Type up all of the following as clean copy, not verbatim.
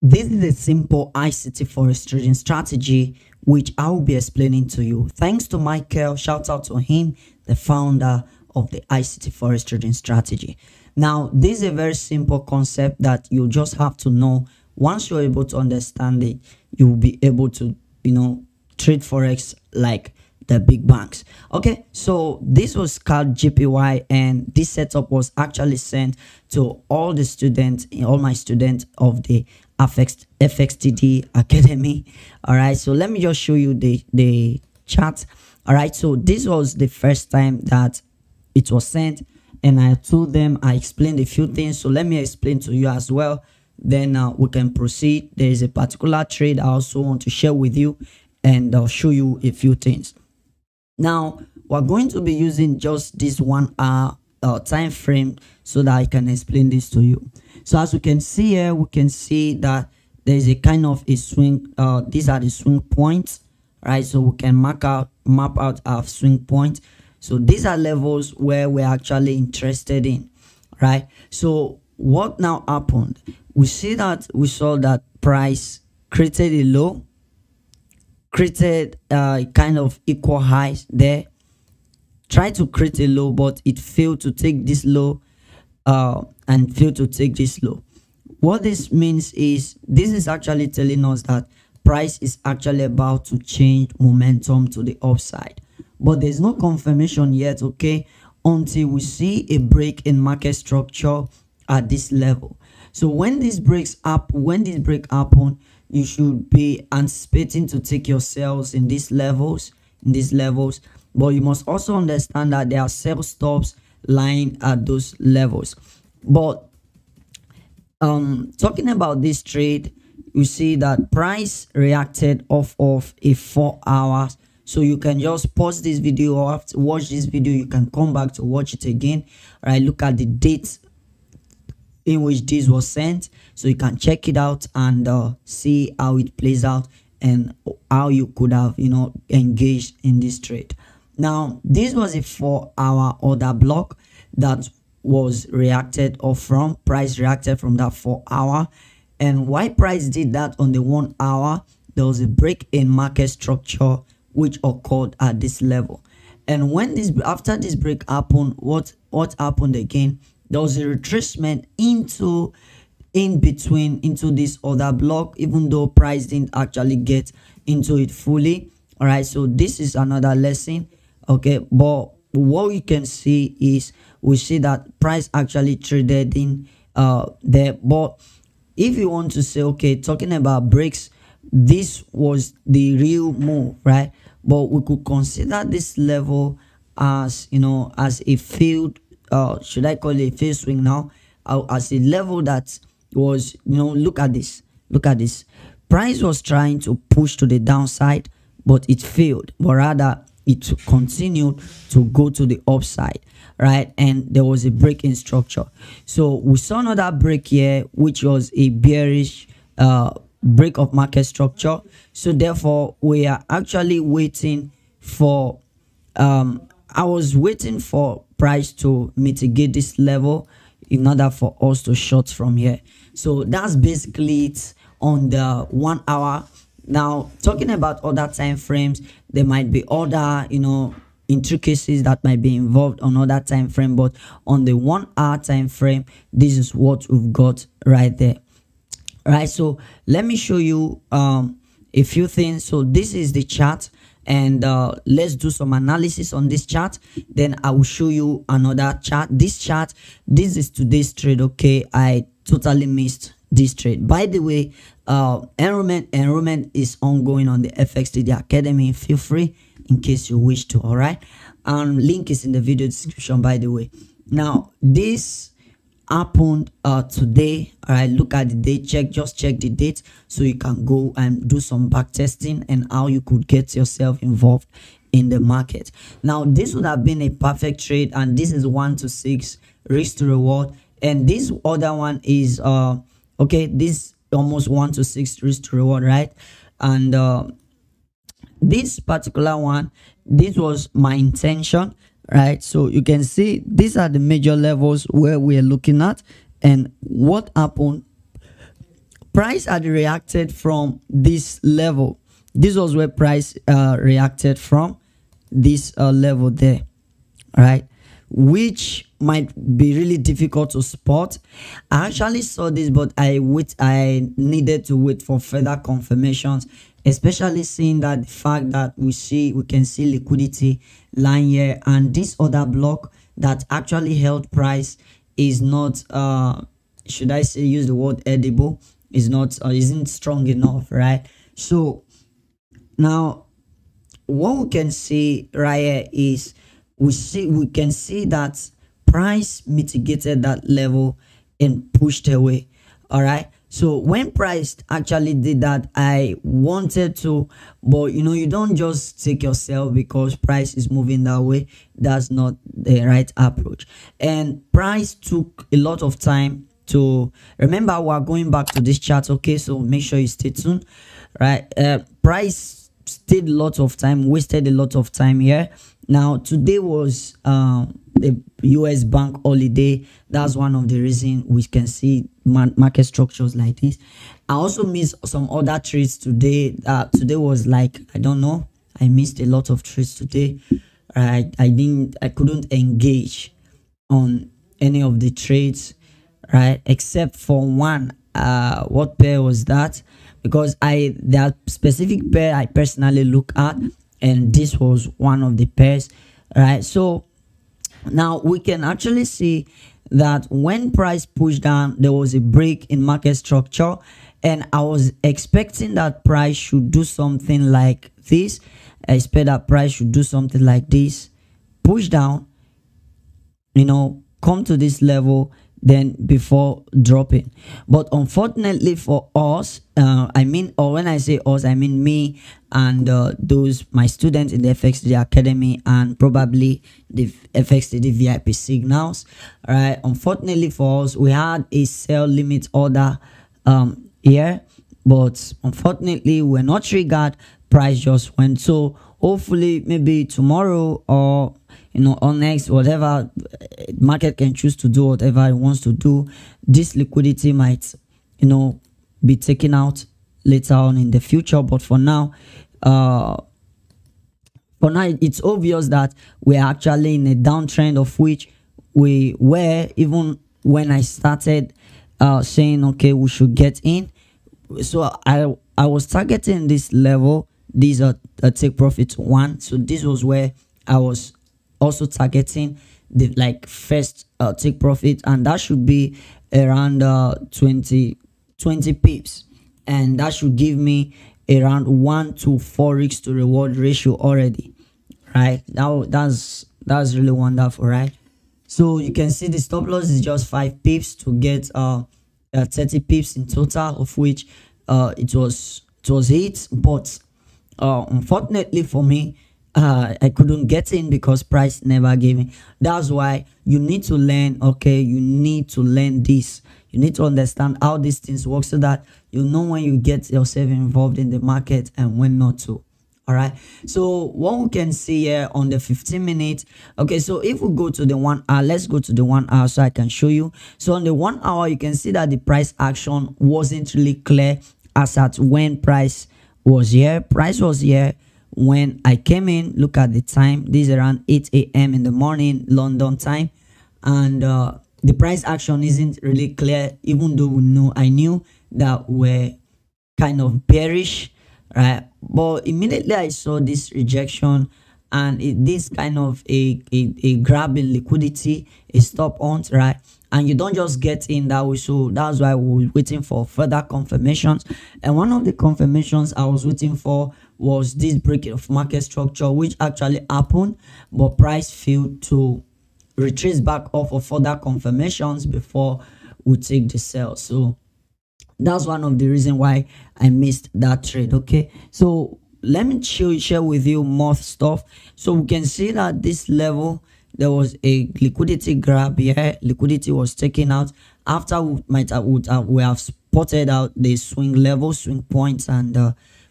This is a simple ICT Forex trading strategy which I will be explaining to you. Thanks to Michael, shout out to him, the founder of the ICT Forex trading strategy. Now, this is a very simple concept that you just have to know. Once you're able to understand it, you will be able to, trade Forex like the big banks. Okay, so this was called GPY, and this setup was actually sent to all the students, all my students of the FXTD Academy. All right, so let me just show you the chart. All right, so this was the first time that it was sent, and I told them, I explained a few things. So let me explain to you as well, then we can proceed. There is a particular trade I also want to share with you, and I'll show you a few things. Now we're going to be using just this 1 hour time frame so that I can explain this to you. So as we can see here, we can see that there is a kind of a swing. These are the swing points, right? So we can map out our swing points. So these are levels where we're actually interested in, right? So what now happened? We saw that price created a low, created kind of equal highs there, tried to create a low, but it failed to take this low and failed to take this low. What this means is, this is actually telling us that price is actually about to change momentum to the upside, but there's no confirmation yet, okay, until we see a break in market structure at this level. So when this break happen, you should be anticipating to take your sales in these levels, but you must also understand that there are sell stops lying at those levels. But talking about this trade, you see that price reacted off of a 4 hours. So you can just pause this video, or after watch this video, you can come back to watch it again. All right, look at the date in which this was sent, so you can check it out and see how it plays out and how you could have engaged in this trade. Now this was a 4 hour order block that was reacted off from. Price reacted from that 4 hour, and why price did that on the 1 hour, there was a break in market structure which occurred at this level. And when after this break happened, what happened again? There was a retracement into this other block, even though price didn't actually get into it fully. All right, so this is another lesson, okay. But what we can see is, we see that price actually traded in there. But if you want to say, okay, talking about breaks, this was the real move, right? But we could consider this level as as a failed, should I call it a failed swing now, as a level that was, look at this, price was trying to push to the downside, but it failed, but rather it continued to go to the upside, right? And there was a break in structure. So we saw another break here, which was a bearish break of market structure. So therefore we are actually waiting for I was waiting for price to mitigate this level in order for us to short from here. So that's basically it on the 1 hour. Now talking about other time frames, there might be other intricacies that might be involved on other time frame, but on the 1 hour time frame, this is what we've got right there. All right, so let me show you a few things. So this is the chart, and let's do some analysis on this chart. Then I will show you another chart. This is today's trade, okay. I totally missed this trade, by the way. Enrollment is ongoing on the FXTD Academy. Feel free in case you wish to. All right, link is in the video description, by the way. Now this happened today. All right, look at the date, just check the date, so you can go and do some back testing and how you could get yourself involved in the market. Now this would have been a perfect trade, and this is 1 to 6 risk to reward, and this other one is okay, this almost 1 to 6 risk to reward, right? And this particular one, this was my intention, right? So you can see these are the major levels where we're looking at, and what happened, price had reacted from this level. This was where price reacted from this level there, right? Which might be really difficult to spot. I actually saw this, but I needed to wait for further confirmations, especially seeing that the fact that we can see liquidity line here, and this other block that actually held price is not should I say, use the word edible, is not isn't strong enough, right? So now what we can see right here is we can see that price mitigated that level and pushed away. All right, so when price actually did that, I wanted to, but you don't just take yourself because price is moving that way. That's not the right approach. And price took a lot of time to remember. We're going back to this chart, okay? So make sure you stay tuned, right? Price stayed a lot of time, wasted a lot of time here. Now today was the US bank holiday. That's one of the reasons we can see market structures like this. I also missed some other trades today. Today was like, I don't know, I missed a lot of trades today. I couldn't engage on any of the trades, right, except for one. What pair was that? Because that specific pair I personally look at, and this was one of the pairs, right? So now we can actually see that when price pushed down, there was a break in market structure, and I was expecting that price should do something like this. I expect that price should do something like this, push down, come to this level, then before dropping. But unfortunately for us, when I say us, I mean me and those my students in the FXTD Academy and probably the FXTD VIP signals. All right, unfortunately for us, we had a sell limit order here, but unfortunately we're not triggered. Price just went. So hopefully maybe tomorrow or or next, whatever, market can choose to do whatever it wants to do. This liquidity might be taken out later on in the future, but for now it's obvious that we're actually in a downtrend, of which we were even when I started saying okay, we should get in. So I was targeting this level. These are take profit 1. So this was where I was also targeting the first take profit, and that should be around 20 pips, and that should give me around 1 to 4 risk to reward ratio already, right? Now that's really wonderful, right? So you can see the stop loss is just 5 pips to get 30 pips in total, of which it was hit, but unfortunately for me, I couldn't get in because price never gave me. That's why you need to learn, okay? You need to learn this. You need to understand how these things work so that you know when you get yourself involved in the market and when not to. All right, so what we can see here on the 15 minutes, okay, so if we go to the 1 hour, let's go to the 1 hour so I can show you. So on the 1 hour, you can see that the price action wasn't really clear as at when price was here. Price was here when I came in. Look at the time. This is around 8 a.m. in the morning London time, and the price action isn't really clear, even though I knew that we're kind of bearish, right? But immediately I saw this rejection, and this kind of a grabbing liquidity, a stop on, right? And you don't just get in that way. So that's why we were waiting for further confirmations. And one of the confirmations I was waiting for was this break of market structure, which actually happened, but price failed to retrace back off of further confirmations before we take the sell. So that's one of the reasons why I missed that trade. Okay, so let me share with you more stuff. So we can see that this level, there was a liquidity grab here. Liquidity was taken out after we have spotted out the swing level, swing points, and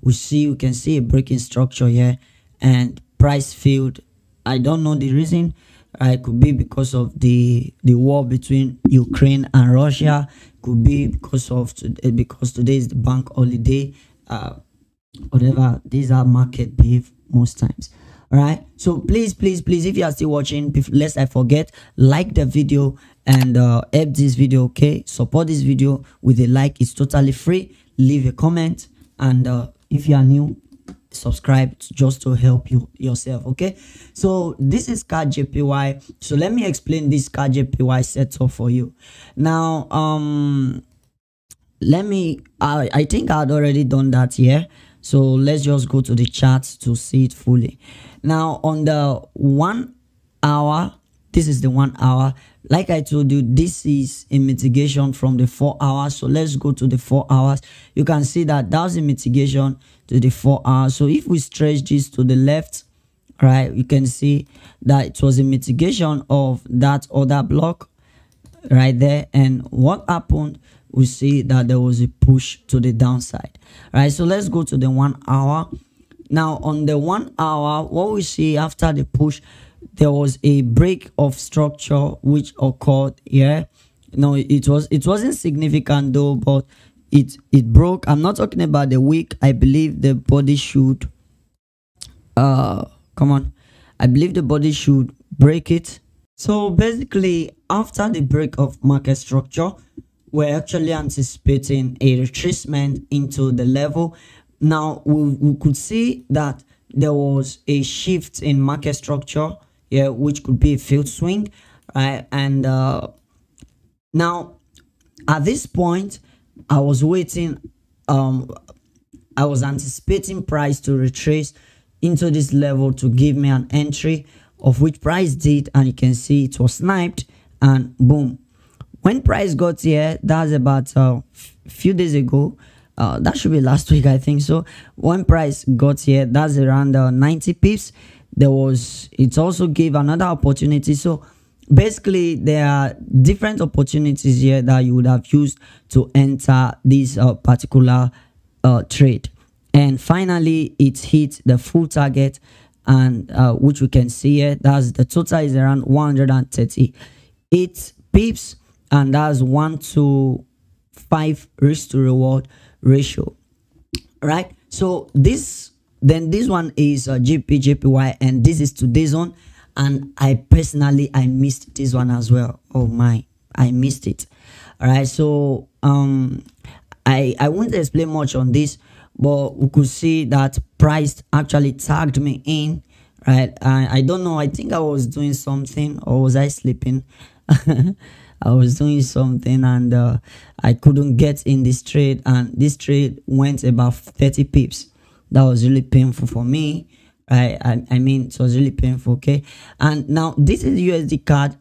we can see a breaking structure here, and price failed. I don't know the reason. It could be because of the war between Ukraine and Russia. could be because today is the bank holiday, whatever. These are market behave most times. All right, so please if you are still watching, lest I forget, like the video and help this video. Okay, support this video with a like. It's totally free. Leave a comment, and if you are new, subscribe just to help you yourself. Okay, so this is CAD JPY. So let me explain this CAD JPY setup for you now. I think I had already done that here, so let's just go to the charts to see it fully. Now on the 1 hour, this is the 1 hour. Like I told you, this is a mitigation from the 4 hours. So let's go to the 4 hours. You can see that that's a mitigation to the 4 hours. So if we stretch this to the left, right, you can see that it was a mitigation of that other block right there. And what happened, we see that there was a push to the downside. Right, so let's go to the 1 hour. Now on the 1 hour, what we see after the push, there was a break of structure which occurred here. No, it wasn't significant though, but it broke. I'm not talking about the wick. I believe the body should I believe the body should break it. So basically, after the break of market structure, we're actually anticipating a retracement into the level. Now we could see that there was a shift in market structure, yeah, which could be a field swing, right? And now at this point, I was waiting. I was anticipating price to retrace into this level to give me an entry, of which price did, and you can see it was sniped, and boom. When price got here, that's about a few days ago. That should be last week, I think. So when price got here, that's around 90 pips. It also gave another opportunity. So basically, there are different opportunities here that you would have used to enter this particular trade. And finally, it hit the full target, and which we can see here. That's the total is around 138 pips, and that's 1 to 5 risk to reward ratio, right? So this one is JPY, and this is today's one, and I missed this one as well. Oh my, I missed it. All right, so I won't explain much on this, but we could see that price actually tagged me in, right? I don't know, I think I was doing something, or was I sleeping? I was doing something, and I couldn't get in this trade, and this trade went about 30 pips. That was really painful for me. I mean, it was really painful. Okay, and now this is USD CAD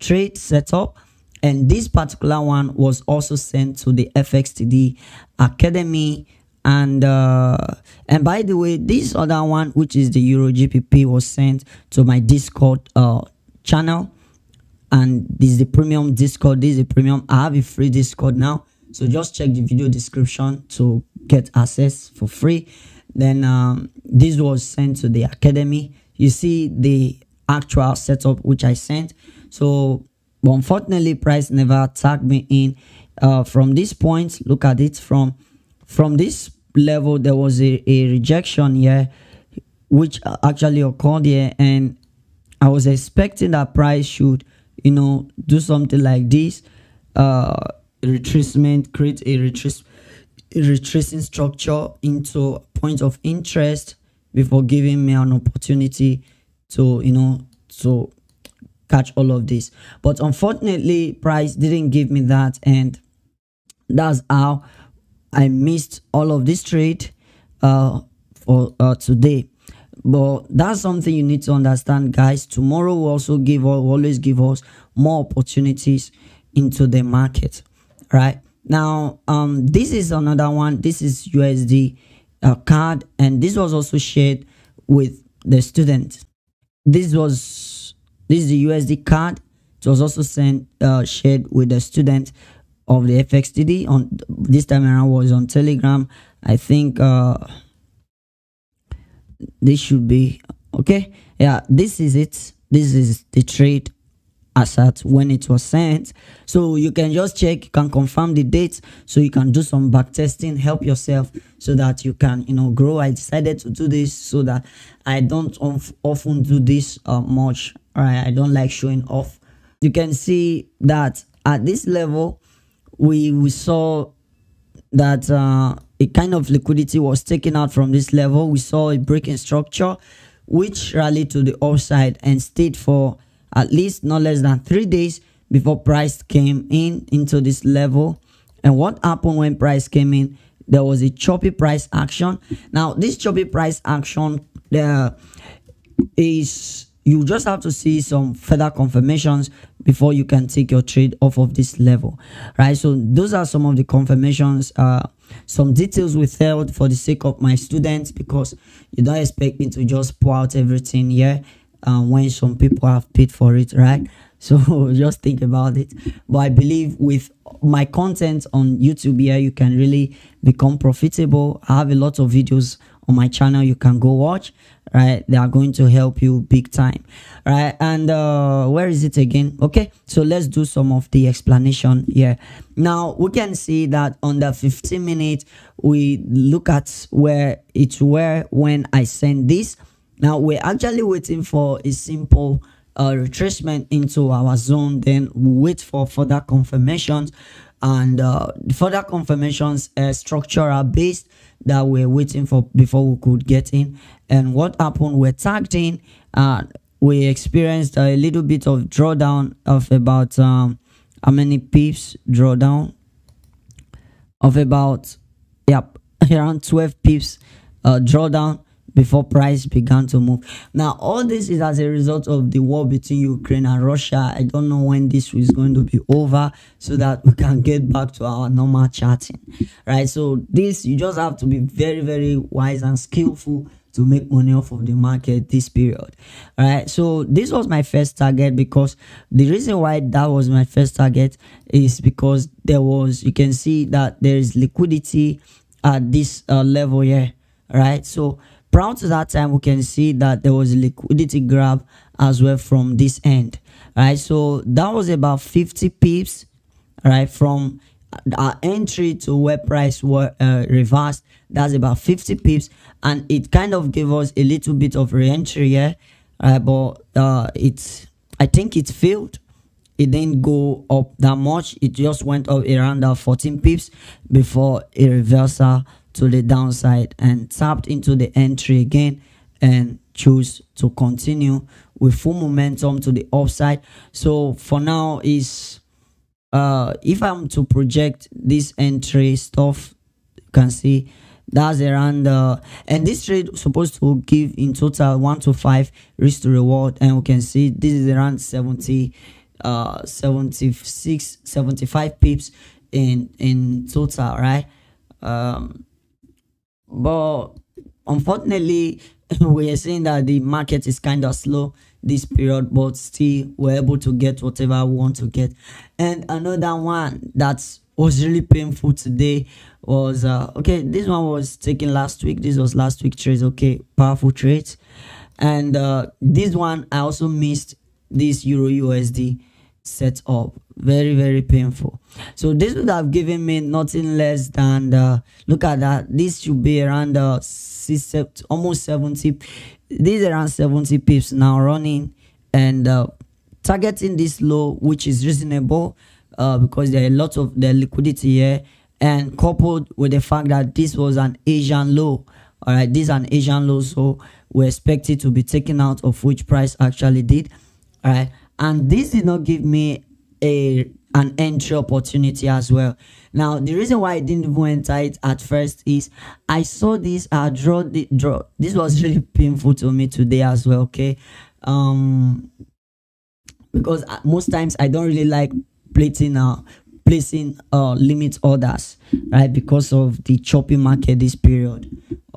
trade setup, and this particular one was also sent to the FXTD Academy. And by the way, this other one, which is the Euro GPP, was sent to my Discord channel. And this is the premium Discord. This is the premium. I have a free Discord now, so just check the video description to get access for free. Then this was sent to the academy. You see the actual setup which I sent. So but unfortunately, price never tagged me in from this point. Look at it, from this level, there was a rejection here which actually occurred here, and I was expecting that price should, you know, do something like this, retracement, create a retracing structure into a point of interest before giving me an opportunity to, you know, to catch all of this. But unfortunately, price didn't give me that, and that's how I missed all of this trade for today. But that's something you need to understand, guys. Tomorrow will also always give us more opportunities into the market, right? Now this is another one. This is USD card, and this was also shared with the student. This is the USD card. It was also shared with the student of the FXTD. On this time around was on Telegram. I think this should be okay. Yeah, this is it. This is the trade as at when it was sent. So you can just check, you can confirm the date, so you can do some back testing, help yourself so that you can grow. I decided to do this so that I don't often do this much. All right, I don't like showing off. You can see that at this level we saw that a kind of liquidity was taken out from this level. We saw a breaking structure which rallied to the upside and stayed for at least not less than 3 days before price came into this level. And what happened when price came in? There was a choppy price action. Now this choppy price action, there is, you just have to see some further confirmations before you can take your trade off of this level, right? So those are some of the confirmations, some details withheld for the sake of my students, because you don't expect me to just pour out everything here when some people have paid for it, right? So just think about it. But I believe with my content on YouTube here, you can really become profitable. I have a lot of videos on my channel you can go watch, right? They are going to help you big time, right? And where is it again? Okay, so let's do some of the explanation here. Now we can see that on the 15 minutes, we look at where it were when I sent this. Now we're actually waiting for a simple retracement into our zone, then we wait for further confirmations, and further confirmations structural based that we're waiting for before we could get in. And what happened, we're tagged in, we experienced a little bit of drawdown of about how many pips? Drawdown of about, yep, around 12 pips drawdown before price began to move. Now all this is as a result of the war between Ukraine and Russia. I don't know when this is going to be over so that we can get back to our normal charting, right? So this, you just have to be very, very wise and skillful to make money off of the market this period. All right, so this was my first target, because the reason why that was my first target is because there was, you can see that there is liquidity at this level here, right? So prior to that time, we can see that there was a liquidity grab as well from this end, right? So that was about 50 pips, right, from our entry to where price were reversed. That's about 50 pips, and it kind of gave us a little bit of re-entry here, but I think it failed. It didn't go up that much. It just went up around 14 pips before a reversal to the downside and tapped into the entry again and choose to continue with full momentum to the upside. So for now is if I'm to project this entry stuff, you can see that's around and this trade is supposed to give in total 1 to 5 risk to reward, and we can see this is around 75 pips in total, right? But unfortunately, we are seeing that the market is kind of slow this period, but still we're able to get whatever we want to get. And another one that was really painful today was okay, this one was taken last week. This was last week trades, okay, powerful trades. And this one I also missed, this Euro USD setup, very, very painful. So this would have given me nothing less than look at that, this should be around almost 70. This is around 70 pips now running, and targeting this low, which is reasonable because there are a lot of the liquidity here, and coupled with the fact that this was an Asian low. All right, this is an Asian low, so we expect it to be taken out, of which price actually did. All right, and this did not give me an entry opportunity as well. Now the reason why I didn't even enter it at first is I saw this draw. This was really painful to me today as well, okay? Because most times I don't really like placing limit orders, right, because of the choppy market this period.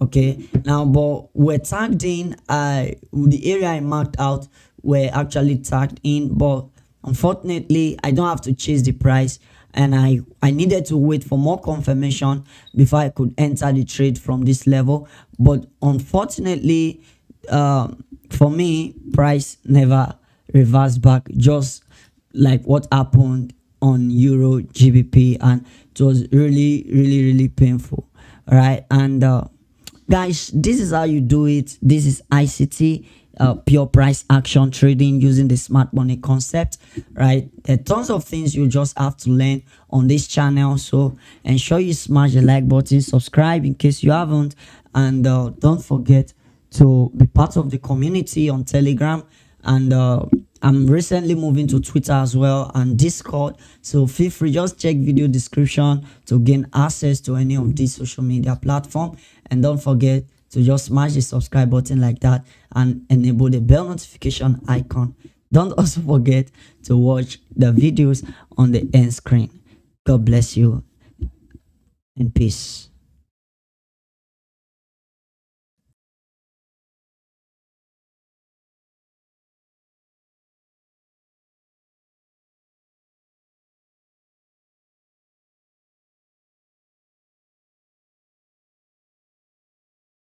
Okay, now but we're tagged in, the area I marked out were actually tagged in, but unfortunately I don't have to chase the price, and I needed to wait for more confirmation before I could enter the trade from this level. But unfortunately for me, price never reversed back, just like what happened on Euro GBP, and it was really painful. All right, and guys, this is how you do it. This is ICT, pure price action trading using the smart money concept, right? There are tons of things you just have to learn on this channel, so ensure you smash the like button, subscribe in case you haven't, and don't forget to be part of the community on Telegram. And I'm recently moving to Twitter as well and Discord, so feel free, just check video description to gain access to any of these social media platform. And don't forget to just smash the subscribe button like that and enable the bell notification icon. Don't also forget to watch the videos on the end screen. God bless you and peace.